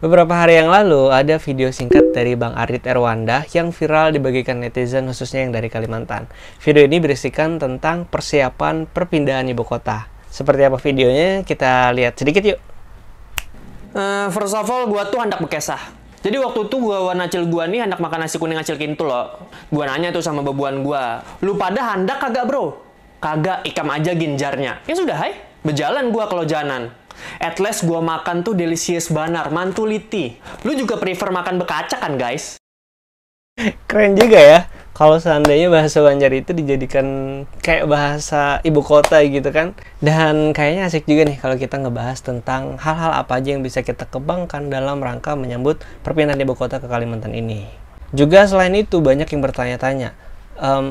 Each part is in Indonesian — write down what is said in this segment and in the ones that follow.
Beberapa hari yang lalu, ada video singkat dari Bang Arit Erwanda yang viral dibagikan netizen khususnya yang dari Kalimantan. Video ini berisikan tentang persiapan perpindahan ibu kota. Seperti apa videonya? Kita lihat sedikit yuk. First of all, gua tuh hendak bekesah. Jadi waktu itu gua acil gua nih hendak makan nasi kuning acil kintul loh. Gua nanya tuh sama bebuan gua, lu pada hendak kagak bro? Kagak, ikam aja ginjarnya. Ya sudah hai, berjalan gua kalau jalan. At least gua makan tuh delicious banar, mantuliti. Lu juga prefer makan bekacak kan guys? Keren juga ya, kalau seandainya bahasa Banjar itu dijadikan kayak bahasa ibu kota gitu kan. Dan kayaknya asik juga nih kalau kita ngebahas tentang hal-hal apa aja yang bisa kita kembangkan dalam rangka menyambut perpindahan ibu kota ke Kalimantan ini. Juga selain itu banyak yang bertanya-tanya,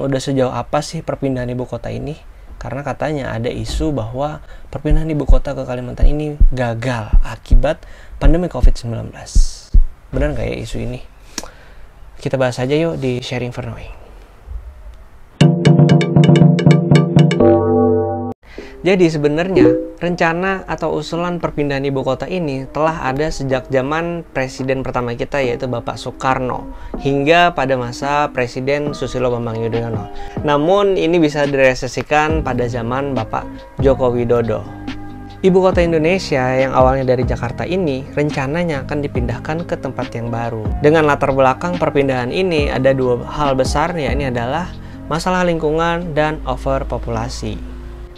udah sejauh apa sih perpindahan ibu kota ini? Karena katanya ada isu bahwa perpindahan ibu kota ke Kalimantan ini gagal akibat pandemi COVID-19. Benar nggak ya isu ini? Kita bahas aja yuk di Sharing for Knowing. Jadi sebenarnya rencana atau usulan perpindahan ibu kota ini telah ada sejak zaman presiden pertama kita yaitu Bapak Soekarno hingga pada masa Presiden Susilo Bambang Yudhoyono. Namun ini bisa direalisasikan pada zaman Bapak Joko Widodo. Ibu kota Indonesia yang awalnya dari Jakarta ini rencananya akan dipindahkan ke tempat yang baru. Dengan latar belakang perpindahan ini ada dua hal besar, yakni adalah masalah lingkungan dan overpopulasi.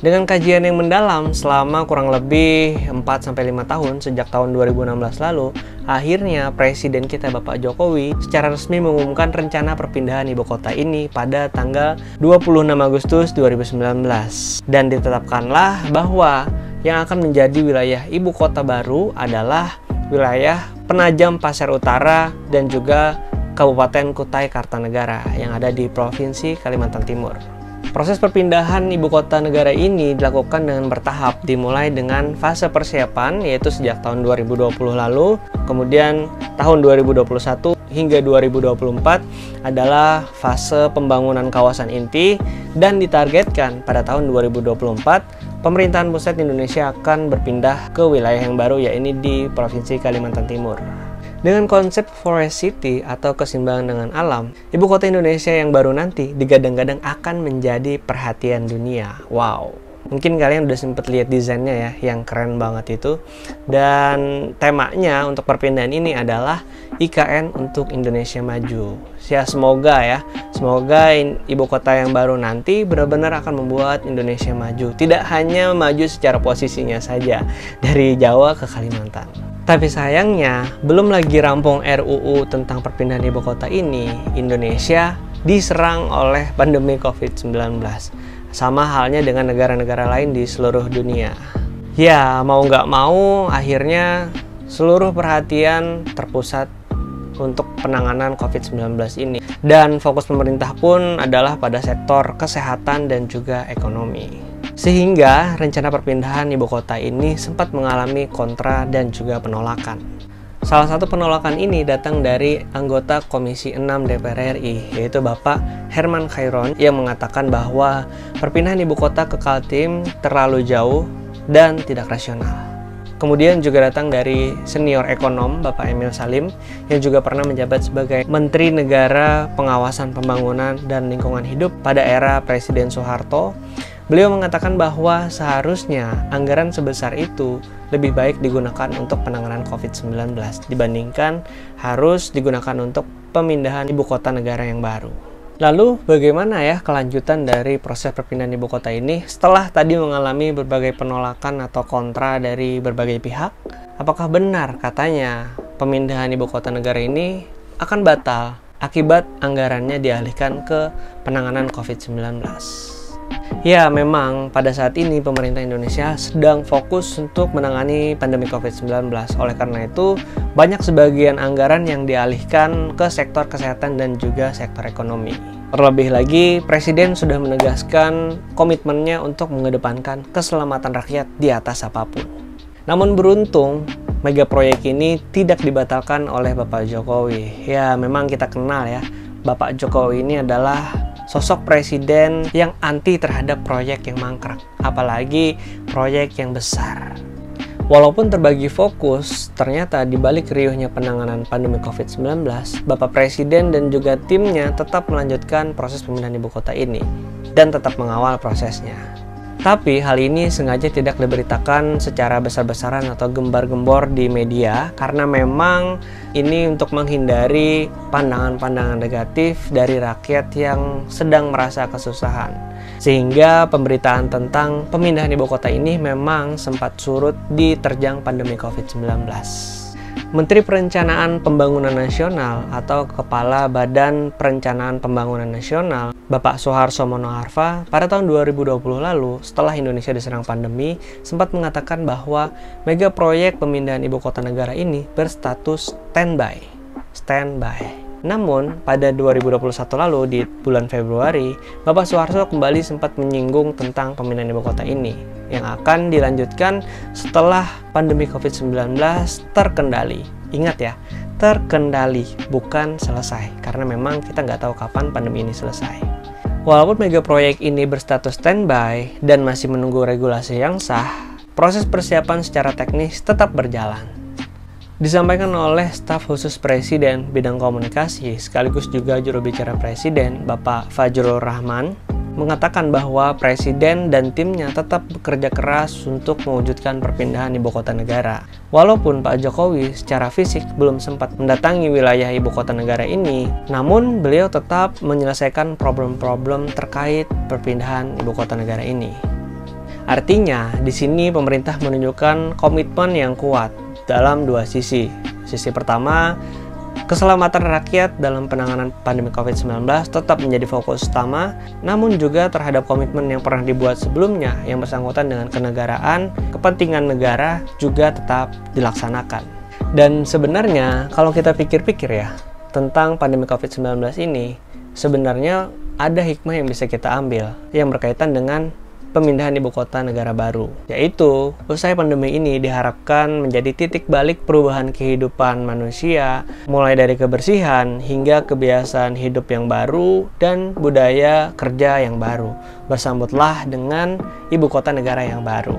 Dengan kajian yang mendalam selama kurang lebih 4-5 tahun sejak tahun 2016 lalu, akhirnya Presiden kita Bapak Jokowi secara resmi mengumumkan rencana perpindahan ibu kota ini pada tanggal 26 Agustus 2019. Dan ditetapkanlah bahwa yang akan menjadi wilayah ibu kota baru adalah wilayah Penajam Pasir Utara dan juga Kabupaten Kutai Kartanegara yang ada di Provinsi Kalimantan Timur. Proses perpindahan ibu kota negara ini dilakukan dengan bertahap, dimulai dengan fase persiapan yaitu sejak tahun 2020 lalu, kemudian tahun 2021 hingga 2024 adalah fase pembangunan kawasan inti, dan ditargetkan pada tahun 2024 pemerintahan pusat Indonesia akan berpindah ke wilayah yang baru yaitu di Provinsi Kalimantan Timur. Dengan konsep Forest City atau keseimbangan dengan alam, ibu kota Indonesia yang baru nanti digadang-gadang akan menjadi perhatian dunia. Wow, mungkin kalian udah sempet lihat desainnya ya, yang keren banget itu. Dan temanya untuk perpindahan ini adalah IKN untuk Indonesia Maju. Ya semoga ibu kota yang baru nanti benar-benar akan membuat Indonesia maju. Tidak hanya maju secara posisinya saja dari Jawa ke Kalimantan. Tapi sayangnya, belum lagi rampung RUU tentang perpindahan ibu kota ini, Indonesia diserang oleh pandemi COVID-19. Sama halnya dengan negara-negara lain di seluruh dunia. Ya, mau nggak mau, akhirnya seluruh perhatian terpusat untuk penanganan COVID-19 ini. Dan fokus pemerintah pun adalah pada sektor kesehatan dan juga ekonomi. Sehingga rencana perpindahan ibu kota ini sempat mengalami kontra dan juga penolakan. Salah satu penolakan ini datang dari anggota Komisi 6 DPR RI, yaitu Bapak Herman Khairon, yang mengatakan bahwa perpindahan ibu kota ke Kaltim terlalu jauh dan tidak rasional. Kemudian juga datang dari senior ekonom Bapak Emil Salim, yang juga pernah menjabat sebagai Menteri Negara Pengawasan Pembangunan dan Lingkungan Hidup pada era Presiden Soeharto. Beliau mengatakan bahwa seharusnya anggaran sebesar itu lebih baik digunakan untuk penanganan COVID-19 dibandingkan harus digunakan untuk pemindahan ibu kota negara yang baru. Lalu bagaimana ya kelanjutan dari proses perpindahan ibu kota ini setelah tadi mengalami berbagai penolakan atau kontra dari berbagai pihak? Apakah benar katanya pemindahan ibu kota negara ini akan batal akibat anggarannya dialihkan ke penanganan COVID-19? Ya, memang pada saat ini pemerintah Indonesia sedang fokus untuk menangani pandemi COVID-19. Oleh karena itu, banyak sebagian anggaran yang dialihkan ke sektor kesehatan dan juga sektor ekonomi. Terlebih lagi, Presiden sudah menegaskan komitmennya untuk mengedepankan keselamatan rakyat di atas apapun. Namun beruntung, mega proyek ini tidak dibatalkan oleh Bapak Jokowi. Ya, memang kita kenal ya, Bapak Jokowi ini adalah sosok presiden yang anti terhadap proyek yang mangkrak, apalagi proyek yang besar. Walaupun terbagi fokus, ternyata di balik riuhnya penanganan pandemi COVID-19, Bapak Presiden dan juga timnya tetap melanjutkan proses pemindahan ibu kota ini dan tetap mengawal prosesnya. Tapi hal ini sengaja tidak diberitakan secara besar-besaran atau gembar-gembor di media karena memang ini untuk menghindari pandangan-pandangan negatif dari rakyat yang sedang merasa kesusahan. Sehingga pemberitaan tentang pemindahan ibu kota ini memang sempat surut diterjang pandemi COVID-19. Menteri Perencanaan Pembangunan Nasional atau Kepala Badan Perencanaan Pembangunan Nasional, Bapak Soeharto Monoarfa, pada tahun 2020 lalu, setelah Indonesia diserang pandemi, sempat mengatakan bahwa mega proyek pemindahan ibu kota negara ini berstatus standby. Namun, pada 2021 lalu di bulan Februari, Bapak Soeharto kembali sempat menyinggung tentang pemindahan ibu kota ini yang akan dilanjutkan setelah pandemi COVID-19 terkendali. Ingat ya, terkendali, bukan selesai, karena memang kita nggak tahu kapan pandemi ini selesai. Walaupun mega proyek ini berstatus standby dan masih menunggu regulasi yang sah, proses persiapan secara teknis tetap berjalan. Disampaikan oleh staf khusus Presiden bidang komunikasi sekaligus juga juru bicara Presiden, Bapak Fajrul Rahman, mengatakan bahwa Presiden dan timnya tetap bekerja keras untuk mewujudkan perpindahan ibu kota negara. Walaupun Pak Jokowi secara fisik belum sempat mendatangi wilayah ibu kota negara ini, namun beliau tetap menyelesaikan problem-problem terkait perpindahan ibu kota negara ini. Artinya, di sini pemerintah menunjukkan komitmen yang kuat dalam dua sisi. Sisi pertama, keselamatan rakyat dalam penanganan pandemi COVID-19 tetap menjadi fokus utama, namun juga terhadap komitmen yang pernah dibuat sebelumnya yang bersangkutan dengan kenegaraan, kepentingan negara juga tetap dilaksanakan. Dan sebenarnya kalau kita pikir-pikir ya, tentang pandemi COVID-19 ini, sebenarnya ada hikmah yang bisa kita ambil yang berkaitan dengan pemindahan ibu kota negara baru, yaitu usai pandemi ini diharapkan menjadi titik balik perubahan kehidupan manusia, mulai dari kebersihan hingga kebiasaan hidup yang baru dan budaya kerja yang baru. Bersambutlah dengan ibu kota negara yang baru.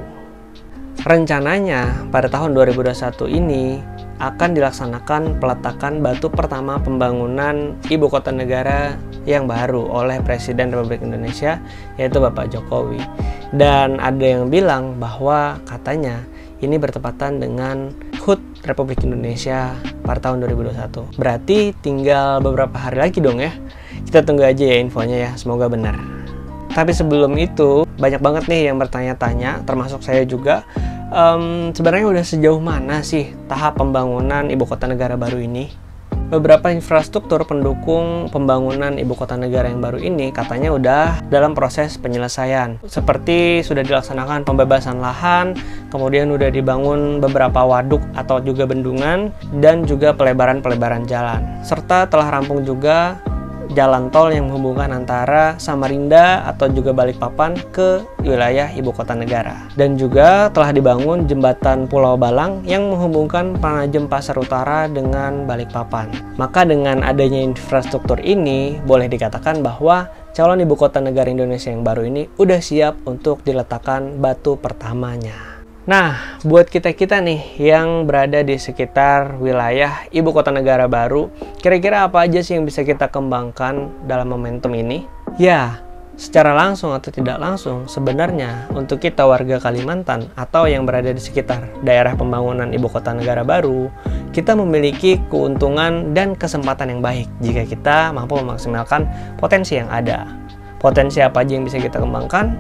Rencananya pada tahun 2021 ini akan dilaksanakan peletakan batu pertama pembangunan ibu kota negara yang baru oleh Presiden Republik Indonesia, yaitu Bapak Jokowi. Dan ada yang bilang bahwa katanya ini bertepatan dengan HUT Republik Indonesia pada tahun 2021. Berarti tinggal beberapa hari lagi dong ya. Kita tunggu aja ya infonya ya, semoga benar. Tapi sebelum itu, banyak banget nih yang bertanya-tanya, termasuk saya juga. Sebenarnya udah sejauh mana sih tahap pembangunan ibu kota negara baru ini? Beberapa infrastruktur pendukung pembangunan ibu kota negara yang baru ini katanya udah dalam proses penyelesaian. Seperti sudah dilaksanakan pembebasan lahan, kemudian udah dibangun beberapa waduk atau juga bendungan, dan juga pelebaran-pelebaran jalan. Serta telah rampung juga jalan tol yang menghubungkan antara Samarinda atau juga Balikpapan ke wilayah ibu kota negara. Dan juga telah dibangun jembatan Pulau Balang yang menghubungkan Panajem Pasar Utara dengan Balikpapan. Maka dengan adanya infrastruktur ini, boleh dikatakan bahwa calon ibu kota negara Indonesia yang baru ini udah siap untuk diletakkan batu pertamanya. Nah, buat kita-kita nih yang berada di sekitar wilayah ibu kota negara baru, kira-kira apa aja sih yang bisa kita kembangkan dalam momentum ini? Ya, secara langsung atau tidak langsung, sebenarnya untuk kita warga Kalimantan atau yang berada di sekitar daerah pembangunan ibu kota negara baru, kita memiliki keuntungan dan kesempatan yang baik jika kita mampu memaksimalkan potensi yang ada. Potensi apa aja yang bisa kita kembangkan?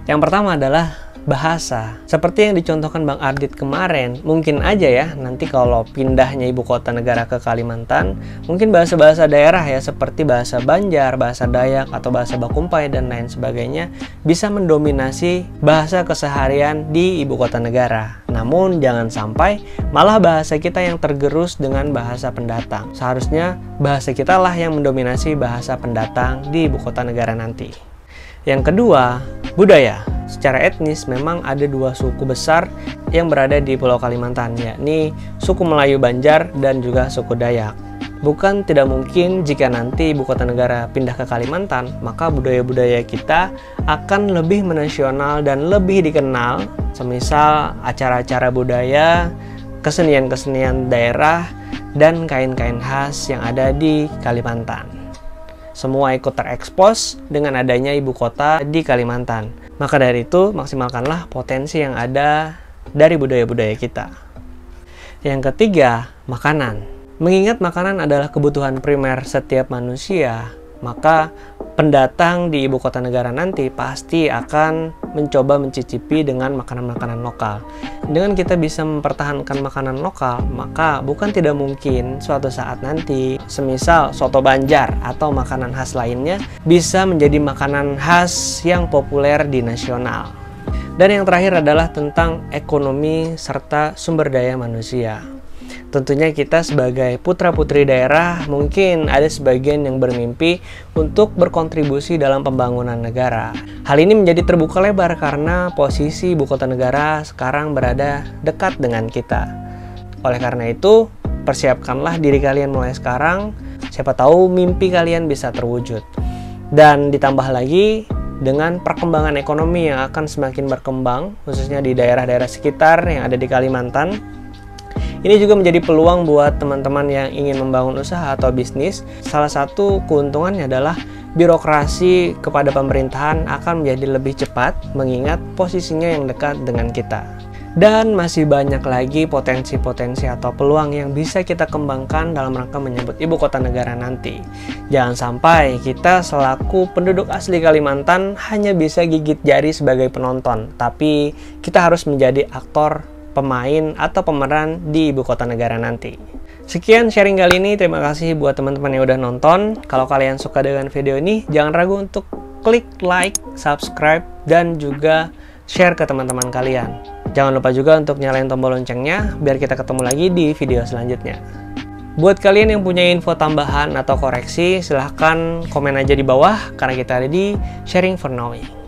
Yang pertama adalah bahasa. Seperti yang dicontohkan Bang Ardit kemarin, mungkin aja ya nanti kalau pindahnya ibu kota negara ke Kalimantan, mungkin bahasa-bahasa daerah ya seperti bahasa Banjar, bahasa Dayak, atau bahasa Bakumpai dan lain sebagainya bisa mendominasi bahasa keseharian di ibu kota negara. Namun jangan sampai malah bahasa kita yang tergerus dengan bahasa pendatang. Seharusnya bahasa kita lah yang mendominasi bahasa pendatang di ibu kota negara nanti. Yang kedua, budaya. Secara etnis memang ada dua suku besar yang berada di Pulau Kalimantan, yakni suku Melayu Banjar dan juga suku Dayak. Bukan tidak mungkin jika nanti ibu kota negara pindah ke Kalimantan, maka budaya-budaya kita akan lebih menasional dan lebih dikenal, semisal acara-acara budaya, kesenian-kesenian daerah, dan kain-kain khas yang ada di Kalimantan. Semua ikut terekspos dengan adanya ibu kota di Kalimantan. Maka dari itu, maksimalkanlah potensi yang ada dari budaya-budaya kita. Yang ketiga, makanan. Mengingat makanan adalah kebutuhan primer setiap manusia, maka pendatang di ibu kota negara nanti pasti akan mencoba mencicipi dengan makanan-makanan lokal. Dengan kita bisa mempertahankan makanan lokal, maka bukan tidak mungkin suatu saat nanti, semisal soto Banjar atau makanan khas lainnya, bisa menjadi makanan khas yang populer di nasional. Dan yang terakhir adalah tentang ekonomi serta sumber daya manusia. Tentunya kita sebagai putra-putri daerah mungkin ada sebagian yang bermimpi untuk berkontribusi dalam pembangunan negara. Hal ini menjadi terbuka lebar karena posisi ibu kota negara sekarang berada dekat dengan kita. Oleh karena itu, persiapkanlah diri kalian mulai sekarang, siapa tahu mimpi kalian bisa terwujud. Dan ditambah lagi dengan perkembangan ekonomi yang akan semakin berkembang, khususnya di daerah-daerah sekitar yang ada di Kalimantan. Ini juga menjadi peluang buat teman-teman yang ingin membangun usaha atau bisnis. Salah satu keuntungannya adalah birokrasi kepada pemerintahan akan menjadi lebih cepat mengingat posisinya yang dekat dengan kita. Dan masih banyak lagi potensi-potensi atau peluang yang bisa kita kembangkan dalam rangka menyambut ibu kota negara nanti. Jangan sampai kita selaku penduduk asli Kalimantan hanya bisa gigit jari sebagai penonton, tapi kita harus menjadi aktor, pemain atau pemeran di ibu kota negara nanti. Sekian sharing kali ini, terima kasih buat teman-teman yang udah nonton. Kalau kalian suka dengan video ini, jangan ragu untuk klik like, subscribe, dan juga share ke teman-teman kalian. Jangan lupa juga untuk nyalain tombol loncengnya, biar kita ketemu lagi di video selanjutnya. Buat kalian yang punya info tambahan atau koreksi, silahkan komen aja di bawah, karena kita ada di Sharing for Knowing.